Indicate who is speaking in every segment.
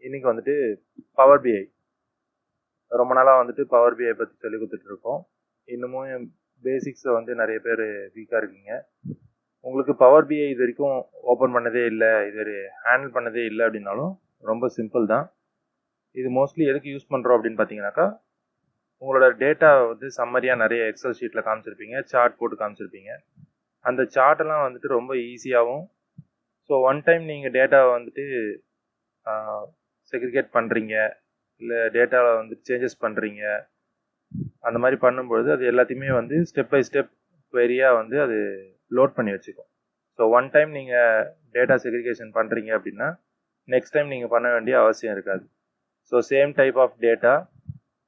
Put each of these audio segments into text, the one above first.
Speaker 1: இன்னைக்கு வந்துட்டு பவர் பிஐ ரொம்ப நாளாக வந்துட்டு பவர் பிஐ பற்றி சொல்லி கொடுத்துட்டு இருக்கோம். இன்னமும் பேசிக்ஸை வந்து நிறைய பேர் வீக்காக இருக்கீங்க. உங்களுக்கு பவர் பிஐ இது வரைக்கும் ஓப்பன் பண்ணதே இல்லை, இது ஹேண்டில் பண்ணதே இல்லை அப்படின்னாலும் ரொம்ப சிம்பிள் தான். இது மோஸ்ட்லி எதுக்கு யூஸ் பண்ணுறோம் அப்படின்னு பார்த்தீங்கன்னாக்கா, உங்களோட டேட்டா வந்து சம்மரியாக நிறைய எக்ஸல் ஷீட்டில் காமிச்சிருப்பீங்க, சார்ட் போட்டு காமிச்சிருப்பீங்க. அந்த சார்ட்டெல்லாம் வந்துட்டு ரொம்ப ஈஸியாகவும், ஸோ ஒன் டைம் நீங்கள் டேட்டாவை வந்துட்டு செக்ரிகேட் பண்ணுறீங்க, இல்லை டேட்டாவில் வந்து சேஞ்சஸ் பண்ணுறீங்க, அந்த மாதிரி பண்ணும்பொழுது அது எல்லாத்தையுமே வந்து ஸ்டெப் பை ஸ்டெப் வெரியாக வந்து அது லோட் பண்ணி வச்சுக்கும். ஸோ ஒன் டைம் நீங்கள் டேட்டா செக்ரிகேஷன் பண்ணுறீங்க அப்படின்னா நெக்ஸ்ட் டைம் நீங்கள் பண்ண வேண்டிய அவசியம் இருக்காது. So same type of data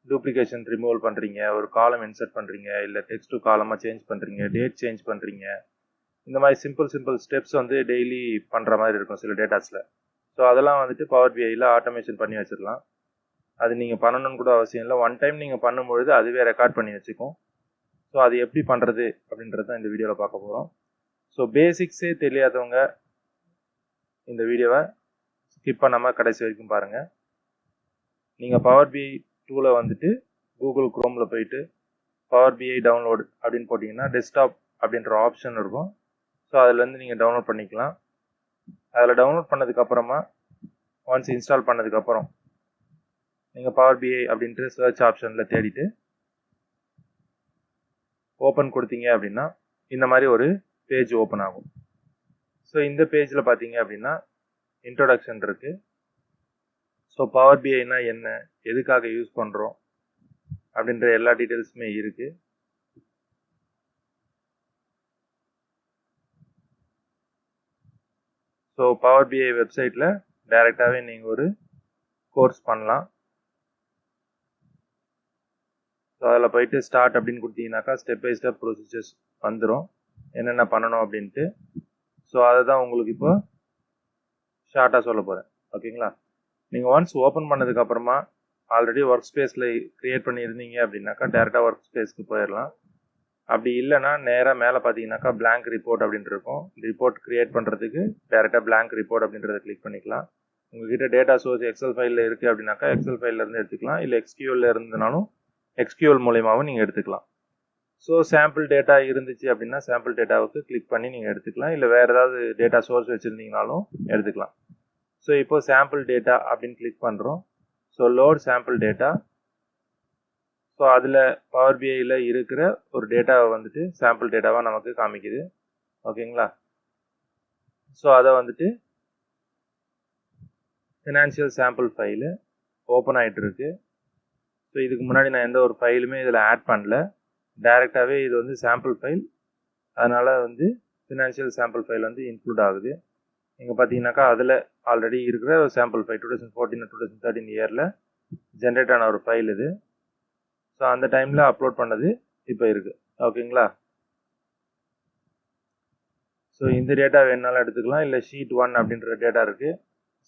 Speaker 1: duplication removal பண்ணுறீங்க, ஒரு காலம் இன்சர்ட் பண்ணுறீங்க, இல்லை டெக்ஸ்ட் டு காலமாக சேஞ்ச் பண்ணுறீங்க, டேட் சேஞ்ச் பண்ணுறீங்க, இந்த மாதிரி சிம்பிள் ஸ்டெப்ஸ் வந்து டெய்லி பண்ணுற மாதிரி இருக்கும் சில டேட்டாஸில். ஸோ அதெல்லாம் வந்துட்டு பவர் பிஐயில் ஆட்டோமேஷன் பண்ணி வச்சிடலாம். அது நீங்கள் பண்ணணும்னு கூட அவசியம் இல்லை. ஒன் டைம் நீங்கள் பண்ணும்பொழுது அதுவே ரெக்கார்ட் பண்ணி வச்சுக்கும். ஸோ அது எப்படி பண்ணுறது அப்படின்றது தான் இந்த வீடியோவில் பார்க்க போகிறோம். ஸோ பேசிக்ஸே தெரியாதவங்க இந்த வீடியோவை ஸ்கிப் பண்ணாமல் கடைசி வரைக்கும் பாருங்கள். நீங்கள் பவர் பிஐ டூலை வந்துட்டு கூகுள் குரோமில் போயிட்டு பவர் பிஐ டவுன்லோட் அப்படின்னு போட்டிங்கன்னா டெஸ்க்டாப் அப்படின்ற ஆப்ஷன் இருக்கும். ஸோ அதுலேருந்து நீங்கள் டவுன்லோட் பண்ணிக்கலாம். அதில் டவுன்லோட் பண்ணதுக்கப்புறமா ஒன்ஸ் இன்ஸ்டால் பண்ணதுக்கப்புறம் நீங்கள் பவர் பிஐ அப்படின்ட்டு சர்ச் ஆப்ஷனில் தேடிட்டு ஓப்பன் கொடுத்தீங்க அப்படின்னா இந்த மாதிரி ஒரு பேஜ் ஓப்பன் ஆகும். ஸோ இந்த பேஜில் பார்த்தீங்க அப்படின்னா இன்ட்ரோடக்ஷன் இருக்குது. ஸோ பவர் பிஐனா என்ன, எதுக்காக யூஸ் பண்ணுறோம் அப்படின்ற எல்லா டீட்டெயில்ஸுமே இருக்குது. ஸோ பவர் பிஐ வெப்சைட்டில் டைரெக்டாகவே நீங்கள் ஒரு கோர்ஸ் பண்ணலாம். ஸோ அதில் போயிட்டு ஸ்டார்ட் அப்படின்னு கொடுத்தீங்கன்னாக்கா ஸ்டெப் பை ஸ்டெப் ப்ரொசீஜர்ஸ் வந்துடும், என்னென்ன பண்ணணும் அப்படின்ட்டு. ஸோ அதை தான் உங்களுக்கு இப்போ ஷார்ட்டாக சொல்ல போகிறேன். ஓகேங்களா? நீங்கள் ஒன்ஸ் ஓப்பன் பண்ணதுக்கப்புறமா ஆல்ரெடி ஒர்க் ஸ்பேஸில் க்ரியேட் பண்ணியிருந்தீங்க அப்படின்னாக்கா டேரெக்டாக ஒர்க் ஸ்பேஸ்க்கு போயிடலாம். அப்படி இல்லைன்னா நேராக மேலே பார்த்தீங்கன்னாக்கா பிளாங்க் ரிப்போர்ட் அப்படின்ட்டு இருக்கும். ரிப்போர்ட் க்ரியேட் பண்ணுறதுக்கு டேரெக்டாக பிளாங்க் ரிப்போர்ட் அப்படின்றத கிளிக் பண்ணிக்கலாம். உங்ககிட்ட டேட்டா சோர்ஸ் எக்ஸல் ஃபைலில் இருக்குது அப்படின்னாக்கா எக்ஸல் ஃபைல்லேருந்து எடுத்துக்கலாம், இல்லை எக்ஸ்கியூஎல்ல இருந்ததுனாலும் எக்ஸ்கியூஎல் மூலியமாகவும் நீங்கள் எடுத்துக்கலாம். ஸோ சாம்பிள் டேட்டா இருந்துச்சு அப்படின்னா சாம்பிள் டேட்டாவுக்கு கிளிக் பண்ணி நீங்கள் எடுத்துக்கலாம், இல்லை வேறு ஏதாவது டேட்டா சோர்ஸ் வச்சுருந்தீங்கனாலும் எடுத்துக்கலாம். ஸோ இப்போ சாம்பிள் டேட்டா அப்படின்னு கிளிக் பண்ணுறோம். So load sample data. So அதில் பவர் பிஐயில் இருக்கிற ஒரு டேட்டாவை வந்துட்டு சாம்பிள் டேட்டாவாக நமக்கு காமிக்குது. ஓகேங்களா? ஸோ அதை வந்துட்டு ஃபினான்ஷியல் சாம்பிள் ஃபைலு ஓப்பன் ஆகிட்டு இருக்கு. ஸோ இதுக்கு முன்னாடி நான் எந்த ஒரு ஃபைலுமே இதில் ஆட் பண்ணல, டைரெக்டாகவே இது வந்து சாம்பிள் ஃபைல், அதனால் வந்து ஃபினான்ஷியல் சாம்பிள் ஃபைல் வந்து இன்க்ளூட் ஆகுது. நீங்கள் பார்த்தீங்கன்னாக்கா அதில் ஆல்ரெடி இருக்கிற ஒரு சாம்பிள் ஃபைல் 2014-2013 இயரில் ஜென்ரேட் ஆன ஒரு ஃபைல் இது. ஸோ அந்த டைமில் அப்லோட் பண்ணது இப்போ இருக்குது. ஓகேங்களா? ஸோ இந்த டேட்டா வேணுனாலும் எடுத்துக்கலாம், இல்லை ஷீட் 1 அப்படின்ற டேட்டா இருக்குது.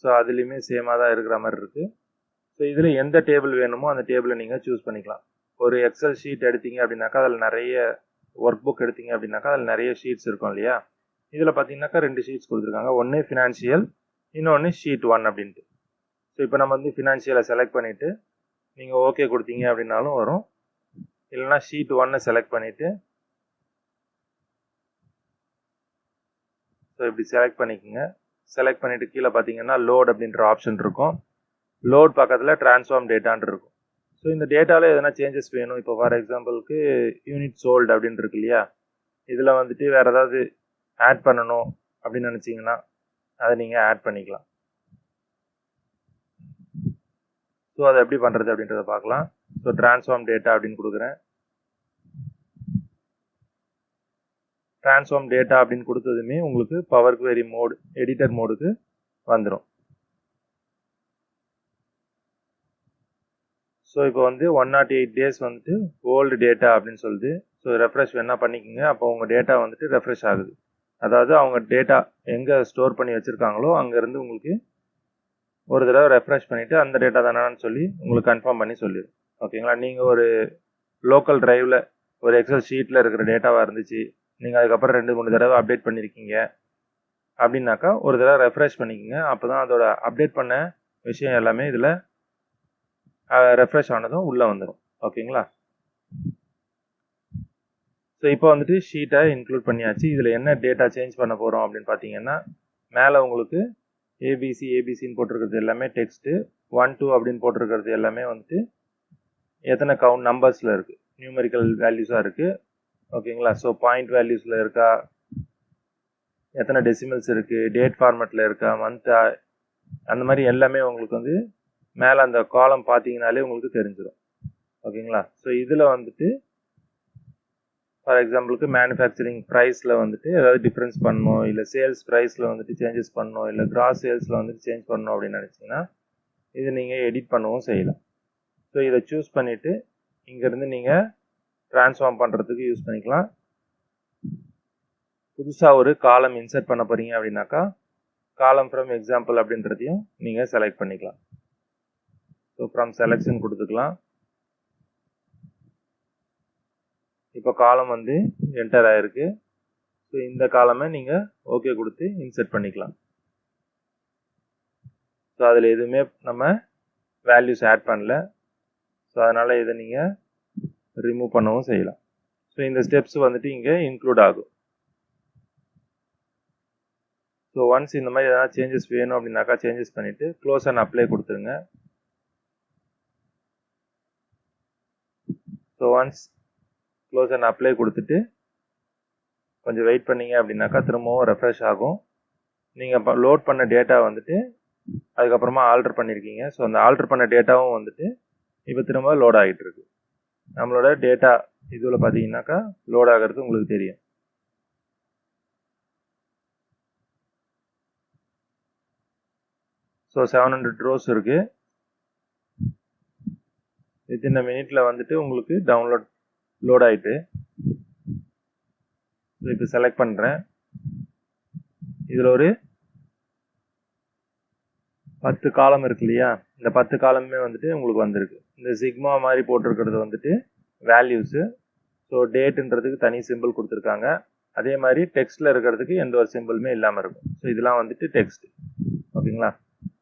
Speaker 1: ஸோ அதுலேயுமே சேமாக தான் இருக்கிற மாதிரி இருக்குது. ஸோ இதில் எந்த டேபிள் வேணுமோ அந்த டேபிளை நீங்கள் சூஸ் பண்ணிக்கலாம். ஒரு எக்ஸல் ஷீட் எடுத்தீங்க அப்படின்னாக்கா அதில் நிறைய ஒர்க் புக் எடுத்தீங்க அப்படின்னாக்கா அதில் நிறைய ஷீட்ஸ் இருக்கும் இல்லையா? இதில் பார்த்தீங்கன்னாக்கா 2 ஷீட்ஸ் கொடுத்துருக்காங்க, ஒன்று ஃபினான்ஷியல், இன்னொன்று ஷீட் 1 அப்படின்ட்டு. ஸோ இப்போ நம்ம வந்து ஃபினான்ஷியலை செலக்ட் பண்ணிவிட்டு நீங்கள் ஓகே கொடுத்தீங்க அப்படின்னாலும் வரும், இல்லைனா ஷீட் 1 செலக்ட் பண்ணிவிட்டு ஸோ இப்படி செலக்ட் பண்ணிக்கோங்க. செலக்ட் பண்ணிவிட்டு கீழே பார்த்தீங்கன்னா லோட் அப்படின்ற ஆப்ஷன் இருக்கும். லோட் பக்கத்தில் ட்ரான்ஸ்ஃபார்ம் டேட்டான்னு இருக்கும். ஸோ இந்த டேட்டாவில் எதனா சேஞ்சஸ் வேணும், இப்போ ஃபார் எக்ஸாம்பிளுக்கு யூனிட் சோல்டு அப்படின்னு இருக்கு இல்லையா, இதில் வந்துட்டு வேறு ஏதாவது ஆட் பண்ணணும் அப்படின்னு நினச்சிங்கன்னா அதை நீங்கள் ஆட் பண்ணிக்கலாம். ஸோ அதை எப்படி பண்ணுறது அப்படின்றத பார்க்கலாம். ஸோ ட்ரான்ஸ்ஃபார்ம் டேட்டா அப்படின்னு கொடுக்குறேன். ட்ரான்ஸ்ஃபார்ம் டேட்டா அப்படின்னு கொடுத்ததுமே உங்களுக்கு பவர் குவெரி மோட் எடிட்டர் மோடுக்கு வந்துடும். ஸோ இப்போ வந்து 108 டேஸ் வந்துட்டு ஓல்டு டேட்டா அப்படின்னு சொல்லுது. ஸோ ரெஃப்ரெஷ் வேணால் பண்ணிக்கோங்க, அப்போ உங்கள் டேட்டா வந்துட்டு ரெஃப்ரெஷ் ஆகுது. அதாவது அவங்க டேட்டா எங்கே ஸ்டோர் பண்ணி வச்சுருக்காங்களோ அங்கேருந்து உங்களுக்கு ஒரு தடவை ரெஃப்ரெஷ் பண்ணிவிட்டு அந்த டேட்டா தானான்னு சொல்லி உங்களுக்கு கன்ஃபார்ம் பண்ணி சொல்லிடும். ஓகேங்களா? நீங்கள் ஒரு லோக்கல் ட்ரைவில் ஒரு எக்ஸல் ஷீட்டில் இருக்கிற டேட்டாவாக இருந்துச்சு, நீங்கள் அதுக்கப்புறம் 2-3 தடவை அப்டேட் பண்ணியிருக்கீங்க அப்படின்னாக்கா ஒரு தடவை ரெஃப்ரெஷ் பண்ணிக்கோங்க. அப்போ தான் அதோட அப்டேட் பண்ண விஷயம் எல்லாமே இதில் ரெஃப்ரெஷ் ஆனதும் உள்ளே வந்துடும். ஓகேங்களா? ஸோ இப்போ வந்துட்டு ஷீட்டை இன்க்ளூட் பண்ணியாச்சு. இதில் என்ன டேட்டா சேஞ்ச் பண்ண போகிறோம் அப்படின்னு பார்த்தீங்கன்னா, மேலே உங்களுக்கு ஏபிசின்னு போட்டிருக்கிறது எல்லாமே டெக்ஸ்ட்டு, 1 2 அப்படின்னு போட்டிருக்கிறது எல்லாமே வந்துட்டு எத்தனை கவுண்ட் நம்பர்ஸில் இருக்குது, நியூமெரிக்கல் வேல்யூஸாக இருக்குது. ஓகேங்களா? ஸோ பாயிண்ட் வேல்யூஸில் இருக்கா, எத்தனை டெசிமல்ஸ் இருக்குது, டேட் ஃபார்மேட்டில் இருக்கா, மந்த்தா, அந்த மாதிரி எல்லாமே உங்களுக்கு வந்து மேலே அந்த காலம் பார்த்தீங்கனாலே உங்களுக்கு தெரிஞ்சிடும். ஓகேங்களா? ஸோ இதில் வந்துட்டு ஃபார் எக்ஸாம்பிளுக்கு மேனுஃபேக்சரிங் ப்ரைஸில் வந்துட்டு ஏதாவது டிஃப்ரென்ஸ் பண்ணணும், இல்லை சேல்ஸ் ப்ரைஸில் வந்துட்டு சேஞ்சஸ் பண்ணணும், இல்லை கிராஸ் சேல்ஸில் வந்துட்டு சேஞ்ச் பண்ணணும் அப்படின்னு நினச்சிங்கன்னா இது நீங்கள் எடிட் பண்ணவும் செய்யலாம். ஸோ இதை சூஸ் பண்ணிவிட்டு இங்கேருந்து நீங்கள் ட்ரான்ஸ்ஃபார்ம் பண்ணுறதுக்கு யூஸ் பண்ணிக்கலாம். புதுசாக ஒரு காலம் இன்சர்ட் பண்ண போகிறீங்க அப்படின்னாக்கா காலம் ஃப்ரம் எக்ஸாம்பிள் அப்படின்றதையும் நீங்கள் செலக்ட் பண்ணிக்கலாம். ஸோ ஃப்ரம் செலெக்ஷன் கொடுத்துக்கலாம். இப்போ காலம் வந்து என்டர் ஆயிருக்கு. ஸோ இந்த காலமை நீங்கள் ஓகே கொடுத்து இன்சர்ட் பண்ணிக்கலாம். ஸோ அதில் எதுவுமே நம்ம வேல்யூஸ் ஆட் பண்ணல. ஸோ அதனால் இதை நீங்கள் ரிமூவ் பண்ணவும் செய்யலாம். ஸோ இந்த ஸ்டெப்ஸ் வந்துட்டு இங்கே இன்க்ளூட் ஆகும். ஸோ ஒன்ஸ் இந்த மாதிரி எதனா சேஞ்சஸ் வேணும் அப்படின்னாக்கா சேஞ்சஸ் பண்ணிவிட்டு க்ளோஸ் அண்ட் அப்ளை கொடுத்துருங்க. So once close and apply கொடுத்துட்டு கொஞ்சம் வெயிட் பண்ணீங்க அப்படின்னாக்கா திரும்பவும் ரெஃப்ரெஷ் ஆகும். நீங்கள் லோட் பண்ண டேட்டா வந்துட்டு அதுக்கப்புறமா ஆல்டர் பண்ணியிருக்கீங்க. ஸோ அந்த ஆல்டர் பண்ண டேட்டாவும் வந்துட்டு இப்போ திரும்ப லோட் ஆகிட்டு இருக்கு. நம்மளோட டேட்டா இதில் பார்த்தீங்கன்னாக்கா லோட் ஆகிறது உங்களுக்கு தெரியும். ஸோ 700 ரோஸ் இருக்குது. வித்தின் மினிட்ல வந்துட்டு உங்களுக்கு லோட் ஆகிட்டு இப்போ செலக்ட் பண்ணுறேன். இதில் ஒரு 10 காலம் இருக்கு இல்லையா, இந்த 10 காலமே வந்துட்டு உங்களுக்கு வந்திருக்கு. இந்த சிக்மா மாதிரி போட்டிருக்கிறது வந்துட்டு வேல்யூஸு. ஸோ டேட்டுன்றதுக்கு தனி சிம்பிள் கொடுத்துருக்காங்க. அதே மாதிரி டெக்ஸ்ட்டில் இருக்கிறதுக்கு எந்த ஒரு சிம்பிளுமே இல்லாமல் இருக்கும். ஸோ இதெல்லாம் வந்துட்டு டெக்ஸ்ட். ஓகேங்களா?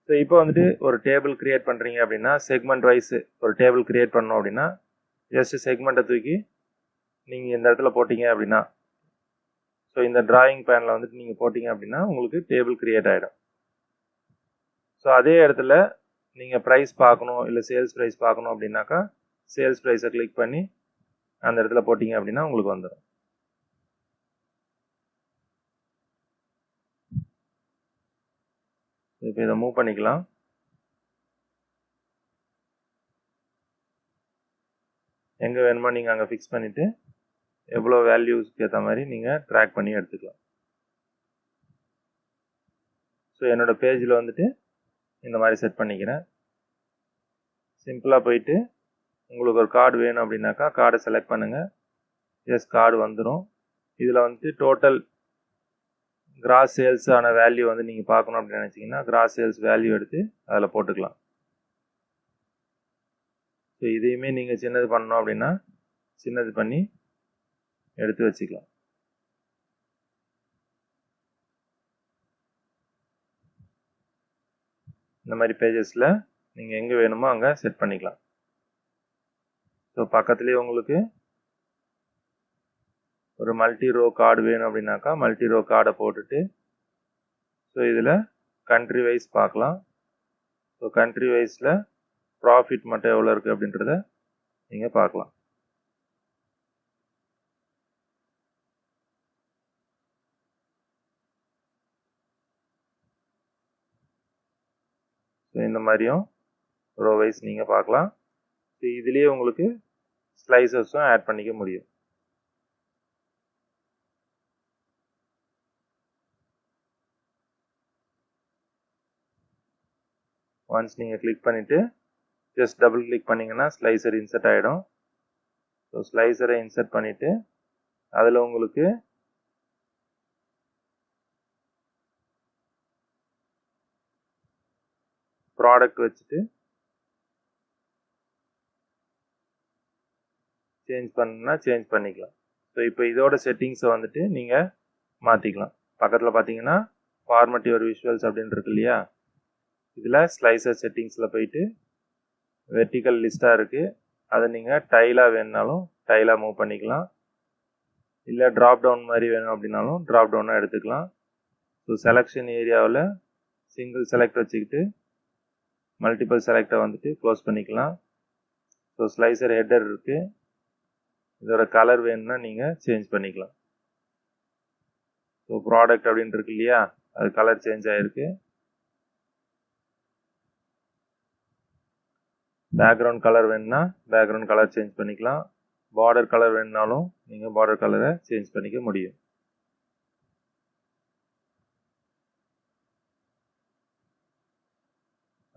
Speaker 1: ஸோ இப்போ வந்துட்டு ஒரு டேபிள் கிரியேட் பண்ணுறீங்க அப்படின்னா செக்மெண்ட் வைஸ் ஒரு டேபிள் கிரியேட் பண்ணோம் அப்படின்னா ஜஸ்ட் செக்மெண்ட்டை தூக்கி நீங்கள் இந்த இடத்துல போட்டிங்க அப்படின்னா, ஸோ இந்த டிராயிங் பேனில் வந்துட்டு நீங்கள் போட்டிங்க அப்படின்னா உங்களுக்கு டேபிள் கிரியேட் ஆகிடும். ஸோ அதே இடத்துல நீங்கள் ப்ரைஸ் பார்க்கணும், இல்லை சேல்ஸ் ப்ரைஸ் பார்க்கணும் அப்படின்னாக்கா சேல்ஸ் ப்ரைஸை கிளிக் பண்ணி அந்த இடத்துல போட்டிங்க அப்படின்னா உங்களுக்கு வந்துடும். இப்போ இதை மூவ் பண்ணிக்கலாம். எங்கே வேணுமோ நீங்கள் அங்கே ஃபிக்ஸ் பண்ணிவிட்டு எவ்வளோ வேல்யூஸ்க்கு ஏற்ற மாதிரி நீங்கள் ட்ராக் பண்ணி எடுத்துக்கலாம். ஸோ என்னோடய பேஜில் வந்துட்டு இந்த மாதிரி செட் பண்ணிக்கிறேன். சிம்பிளாக போயிட்டு உங்களுக்கு ஒரு கார்டு வேணும் அப்படின்னாக்கா கார்டை செலக்ட் பண்ணுங்கள். எஸ், கார்டு வந்துடும். இதில் வந்துட்டு டோட்டல் கிராஸ் சேல்ஸ் ஆன வேல்யூ வந்து நீங்கள் பார்க்கணும் அப்படின்னு நினச்சிங்கன்னா கிராஸ் சேல்ஸ் வேல்யூ எடுத்து அதில் போட்டுக்கலாம். ஸோ இதையுமே நீங்கள் சின்னது பண்ணணும் அப்படின்னா சின்னது பண்ணி எடுத்து வச்சுக்கலாம். இந்த மாதிரி பேஜஸில் நீங்கள் எங்கே வேணுமோ அங்கே செட் பண்ணிக்கலாம். ஸோ பக்கத்துலேயே உங்களுக்கு ஒரு மல்டி ரோ கார்டு வேணும் அப்படின்னாக்கா மல்டி ரோ கார்டை போட்டுட்டு ஸோ இதில் கண்ட்ரி வைஸ் பார்க்கலாம். ஸோ கண்ட்ரி வைஸில் ப்ராஃபிட் மட்டும் எவ்வளோ இருக்குது அப்படின்றத நீங்கள் பார்க்கலாம். ஸோ இந்த மாதிரியும் ரோ வைஸ் நீங்கள் பார்க்கலாம். ஸோ இதுலேயே உங்களுக்கு ஸ்லைசஸும் ஆட் பண்ணிக்க முடியும். ஒன்ஸ் நீங்கள் கிளிக் பண்ணிவிட்டு ஜஸ்ட் டபுள் கிளிக் பண்ணிங்கன்னா ஸ்லைசர் இன்சர்ட் ஆகிடும். ஸோ ஸ்லைசரை இன்சர்ட் பண்ணிவிட்டு அதில் உங்களுக்கு ப்ராடக்ட் வச்சுட்டு சேஞ்ச் பண்ணணும்னா சேஞ்ச் பண்ணிக்கலாம். ஸோ இப்போ இதோட செட்டிங்ஸை வந்துட்டு நீங்கள் மாற்றிக்கலாம். பக்கத்தில் பார்த்தீங்கன்னா ஃபார்மேட் யுவர் விஷுவல்ஸ் அப்படின்னு இருக்கு இல்லையா, இதில் ஸ்லைசர் செட்டிங்ஸில் போயிட்டு வெர்டிக்கல் லிஸ்ட்டாக இருக்குது. அதை நீங்கள் டைலாக வேணுனாலும் டைலாக மூவ் பண்ணிக்கலாம். இல்லை ட்ராப் டவுன் மாதிரி வேணும் அப்படின்னாலும் ட்ராப் டவுனாக எடுத்துக்கலாம். ஸோ செலெக்ஷன் ஏரியாவில் சிங்கிள் செலக்ட் வச்சுக்கிட்டு மல்டிபிள் செலக்டை வந்துட்டு க்ளோஸ் பண்ணிக்கலாம். ஸோ ஸ்லைசர் ஹெட்டர் இருக்குது. இதோட கலர் வேணும்னா நீங்கள் சேஞ்ச் பண்ணிக்கலாம். ஸோ ப்ராடக்ட் அப்படின்னு இருக்கு இல்லையா, அது கலர் சேஞ்ச் ஆகிருக்கு. பேக்ரவுண்ட் கலர் வேணும்னா பேக்ரவுண்ட் கலர் சேஞ்ச் பண்ணிக்கலாம். பார்டர் கலர் வேணுனாலும் நீங்கள் பார்டர் கலரை சேஞ்ச் பண்ணிக்க முடியும்.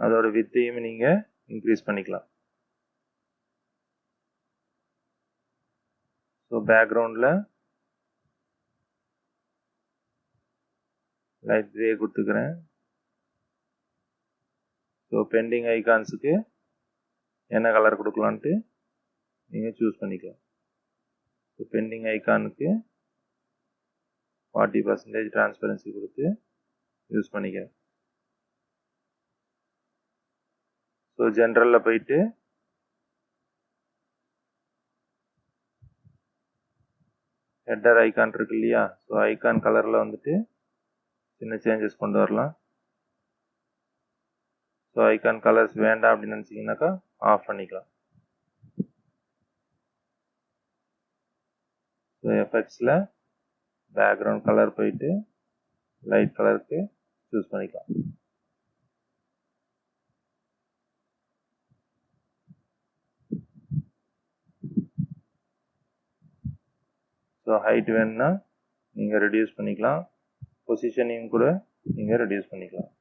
Speaker 1: அதோட வித்தையும் நீங்கள் இன்க்ரீஸ் பண்ணிக்கலாம். ஸோ பேக்ரவுண்டில் லைட் கிரே கொடுத்துக்கிறேன். ஸோ பெண்டிங் ஐகான்ஸுக்கு என்ன கலர் கொடுக்கலான்ட்டு நீங்கள் சூஸ் பண்ணிக்கலாம். ஸோ பெண்டிங் ஐகானுக்கு 40% டிரான்ஸ்பரன்சி கொடுத்து யூஸ் பண்ணிக்கிறேன். ஸோ ஜென்ரலில் போயிட்டு ஹெட்டர் ஐகான் இருக்கு இல்லையா, ஸோ ஐகான் கலரில் வந்துட்டு சின்ன சேஞ்சஸ் கொண்டு வரலாம். ஸோ ஐகான் கலர்ஸ் வேண்டாம் அப்படின்னு நினச்சிங்கனாக்கா ஆஃப் பண்ணிக்கலாம். ஸோ எஃபெக்ட்ஸில் பேக்ரவுண்ட் கலர் போயிட்டு லைட் கலருக்கு சூஸ் பண்ணிக்கலாம். ஸோ ஹைட் வேணும்னா நீங்கள் ரெடியூஸ் பண்ணிக்கலாம். பொசிஷனையும் கூட நீங்கள் ரெடியூஸ் பண்ணிக்கலாம்.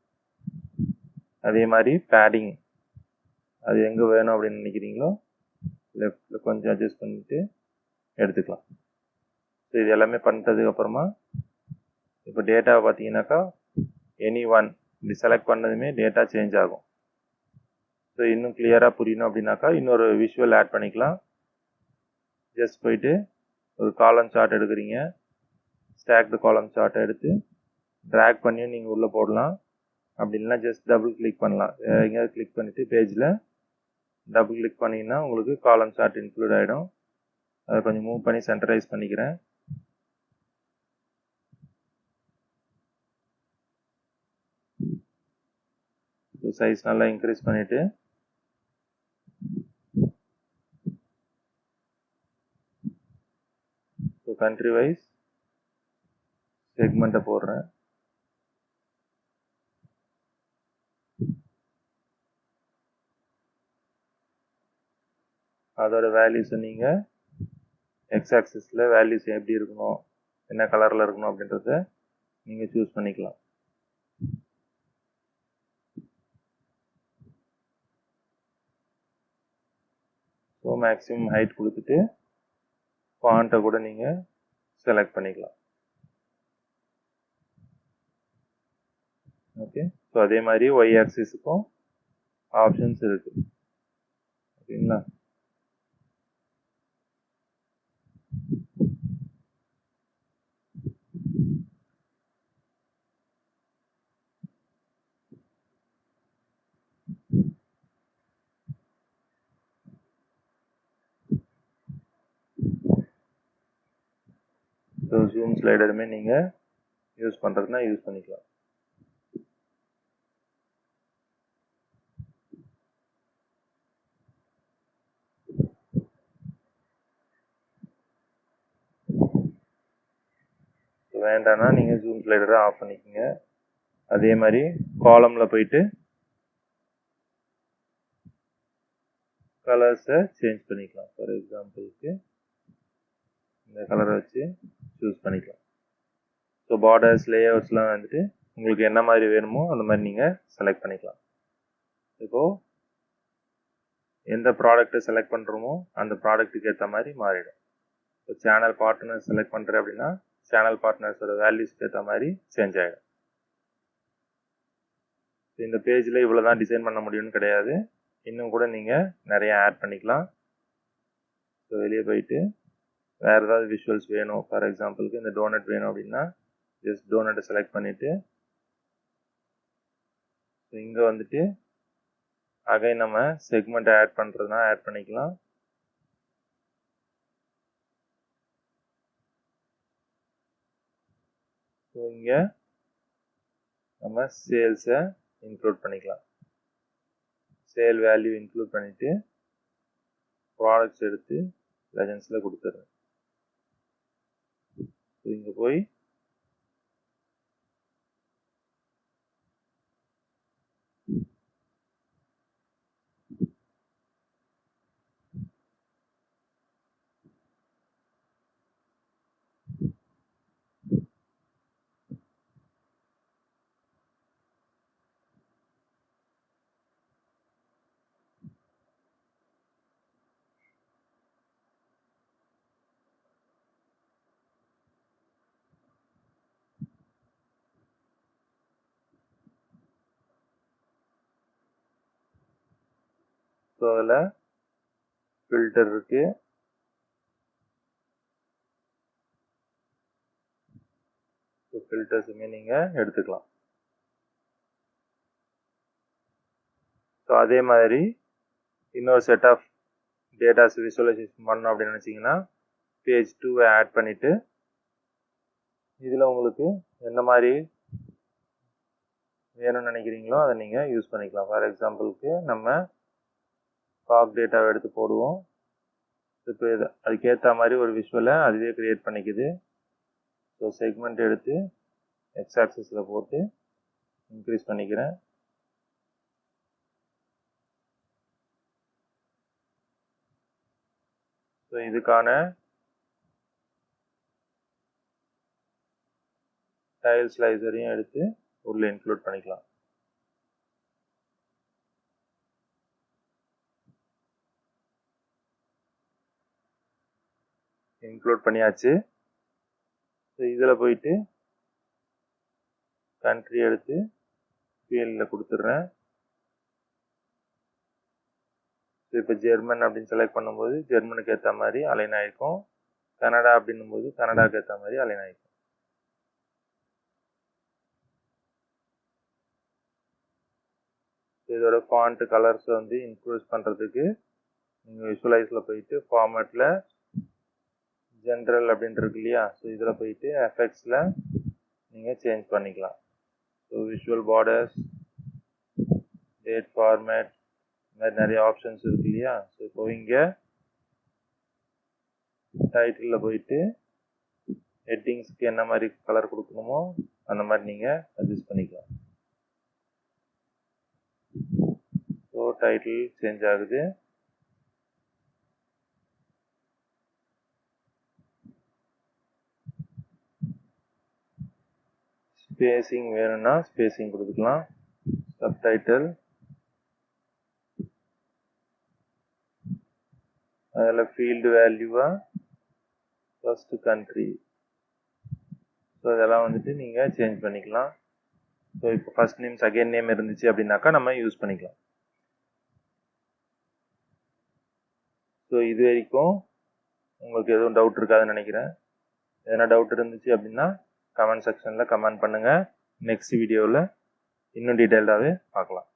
Speaker 1: அதே மாதிரி பேடிங் அது எங்கே வேணும் அப்படின்னு நினைக்கிறீங்களோ லெஃப்டில் கொஞ்சம் அட்ஜஸ்ட் பண்ணிவிட்டு எடுத்துக்கலாம். ஸோ இது எல்லாமே பண்ணிட்டதுக்கப்புறமா இப்போ டேட்டாவை பார்த்தீங்கன்னாக்கா எனி ஒன் இப்படி செலக்ட் பண்ணதுமே டேட்டா சேஞ்ச் ஆகும். ஸோ இன்னும் கிளியராக புரியணும் அப்படின்னாக்கா இன்னொரு விஷுவல் ஆட் பண்ணிக்கலாம். ஜஸ்ட் போயிட்டு ஒரு காலம் சார்ட் எடுக்கிறீங்க. ஸ்டாக்டு காலம் சார்ட்டை எடுத்து ட்ராக் பண்ணியும் நீங்கள் உள்ளே போடலாம். அப்படி இல்லைனா ஜஸ்ட் டபுள் கிளிக் பண்ணலாம். எங்கேயாவது கிளிக் பண்ணிவிட்டு பேஜில் டபுள் கிளிக் பண்ணிங்கன்னா உங்களுக்கு காலம் சார்ட் இன்க்ளூட் ஆகிடும். அதை கொஞ்சம் மூவ் பண்ணி சென்டரைஸ் பண்ணிக்கிறேன். சைஸ் நல்லா இன்க்ரீஸ் பண்ணிவிட்டு கண்ட்ரி வைஸ் செக்மெண்ட்டை போடுறேன். அதோட வேல்யூஸை நீங்கள் எக்ஸ் ஆக்சிஸில் வேல்யூஸ் எப்படி இருக்கணும், என்ன கலரில் இருக்கணும் அப்படின்றத நீங்கள் சூஸ் பண்ணிக்கலாம். ஸோ மேக்ஸிமம் ஹைட் கொடுத்துட்டு ஃபாண்ட்டை கூட நீங்கள் செலக்ட் பண்ணிக்கலாம். ஓகே, ஸோ அதே மாதிரி ஒய் ஆக்சிஸுக்கும் ஆப்ஷன்ஸ் இருக்குது. ஓகேங்களா. ஸோ ஜூம் ஸ்லைடருமே நீங்கள் யூஸ் பண்ணுறதுனா யூஸ் பண்ணிக்கலாம். வேண்டாம்னா நீங்கள் ஜூம் ஸ்லைடரை ஆஃப் பண்ணிக்கோங்க. அதே மாதிரி காலமில் போயிட்டு கலர்ஸை சேஞ்ச் பண்ணிக்கலாம். ஃபார் எக்ஸாம்பிளுக்கு இந்த கலரை வச்சு சூஸ் பண்ணிக்கலாம். ஸோ பார்டர்ஸ் லேஅவுட்ஸ்லாம் வந்துட்டு உங்களுக்கு என்ன மாதிரி வேணுமோ அந்த மாதிரி நீங்கள் செலக்ட் பண்ணிக்கலாம். இப்போது எந்த ப்ராடக்ட்டை செலக்ட் பண்ணுறோமோ அந்த ப்ராடக்ட்டுக்கு ஏற்ற மாதிரி மாறிடும். இப்போ சேனல் பார்ட்னர் செலக்ட் பண்ணுறேன் அப்படின்னா சேனல் பார்ட்னர்ஸோட வேல்யூஸ்க்கு ஏற்ற மாதிரி சேஞ்ச் ஆகிடும். இந்த பேஜில் இவ்வளோ தான் டிசைன் பண்ண முடியும்னு கிடையாது, இன்னும் கூட நீங்கள் நிறைய ஆட் பண்ணிக்கலாம். ஸோ வெளியே போயிட்டு வேறு ஏதாவது விஷுவல்ஸ் வேணும், ஃபார் எக்ஸாம்பிளுக்கு இந்த டோனட் வேணும் அப்படின்னா ஜஸ்ட் டோனட்டை செலக்ட் பண்ணிவிட்டு ஸோ இங்கே வந்துட்டு அகைன் நம்ம செக்மெண்ட் ஆட் பண்ணுறதுனா ஆட் பண்ணிக்கலாம். ஸோ இங்கே நம்ம சேல்ஸை இன்க்ளூட் பண்ணிக்கலாம். சேல் வேல்யூ இன்க்ளூட் பண்ணிவிட்டு ப்ராடக்ட்ஸ் எடுத்து லெஜன்ஸில் கொடுத்துட்றேன். ஸோ இங்கே போய் ஸோ அதில் ஃபில்டர் இருக்கு. ஃபில்டர்ஸுமே நீங்கள் எடுத்துக்கலாம். ஸோ அதே மாதிரி இன்னொரு செட் ஆஃப் டேட்டாஸ் விசுவலைசேஷன் பண்ணணும் அப்படின்னு நினச்சிங்கன்னா பேஜ் 2 ஆட் பண்ணிவிட்டு இதில் உங்களுக்கு எந்த மாதிரி வேணும்னு நினைக்கிறீங்களோ அதை நீங்கள் யூஸ் பண்ணிக்கலாம். ஃபார் எக்ஸாம்பிளுக்கு நம்ம ஸ்டாக் டேட்டாவை எடுத்து போடுவோம். இப்போ அதுக்கேற்ற மாதிரி ஒரு விஷுவலை அதுவே க்ரியேட் பண்ணிக்குது. ஸோ செக்மெண்ட் எடுத்து எக்ஸ் ஆக்சிஸில் போட்டு இன்க்ரீஸ் பண்ணிக்கிறேன். ஸோ இதுக்கான டைல் ஸ்லைசரையும் எடுத்து உள்ள இன்க்ளூட் பண்ணிக்கலாம். இன்க்ளூட் பண்ணியாச்சு. ஸோ இதில் போயிட்டு கண்ட்ரி எடுத்து ஃபீல்டில் கொடுத்துட்றேன். ஸோ இப்போ ஜெர்மன் அப்படின்னு செலக்ட் பண்ணும்போது ஜெர்மனுக்கு ஏற்ற மாதிரி அலைன் ஆகிருக்கும். கனடா அப்படின்னும் போது கனடாவுக்கு ஏற்ற மாதிரி அலைன் ஆகிருக்கும். இதோட ஃபாண்ட் கலர்ஸ் வந்து இன்க்ரூஸ் பண்ணுறதுக்கு நீங்கள் விஷுவலைஸில் போயிட்டு ஃபார்மேட்டில் ஜென்ரல் அப்படின்னு இருக்கு இல்லையா, ஸோ இதில் போயிட்டு எஃபெக்ட்ஸில் நீங்கள் சேஞ்ச் பண்ணிக்கலாம். So visual borders, date format, இந்த மாதிரி நிறைய ஆப்ஷன்ஸ் இருக்கு இல்லையா. ஸோ இப்போ இங்கே டைட்டிலில் போயிட்டு ஹெட்டிங்ஸ்க்கு என்ன மாதிரி கலர் கொடுக்கணுமோ அந்த மாதிரி நீங்கள் அட்ஜஸ்ட் பண்ணிக்கலாம். ஸோ டைட்டில் சேஞ்ச் ஆகுது. ஸ்பேசிங் வேணும்னா ஸ்பேசிங் கொடுத்துக்கலாம். சப்டைட்டில், அதில் ஃபீல்டு வேல்யூவாக ஃபர்ஸ்ட் கண்ட்ரி, ஸோ இதெல்லாம் வந்துட்டு நீங்கள் சேஞ்ச் பண்ணிக்கலாம். ஸோ இப்போ ஃபர்ஸ்ட் நேம் செகண்ட் நேம் இருந்துச்சு அப்படின்னாக்கா நம்ம யூஸ் பண்ணிக்கலாம். ஸோ இது வரைக்கும் உங்களுக்கு எதுவும் டவுட் இருக்காதுன்னு நினைக்கிறேன். எதனா டவுட் இருந்துச்சு அப்படின்னா கமெண்ட் செக்ஷனில் கமெண்ட் பண்ணுங்கள். நெக்ஸ்ட் வீடியோவில் இன்னும் டீட்டெயில்டாகவே பார்க்கலாம்.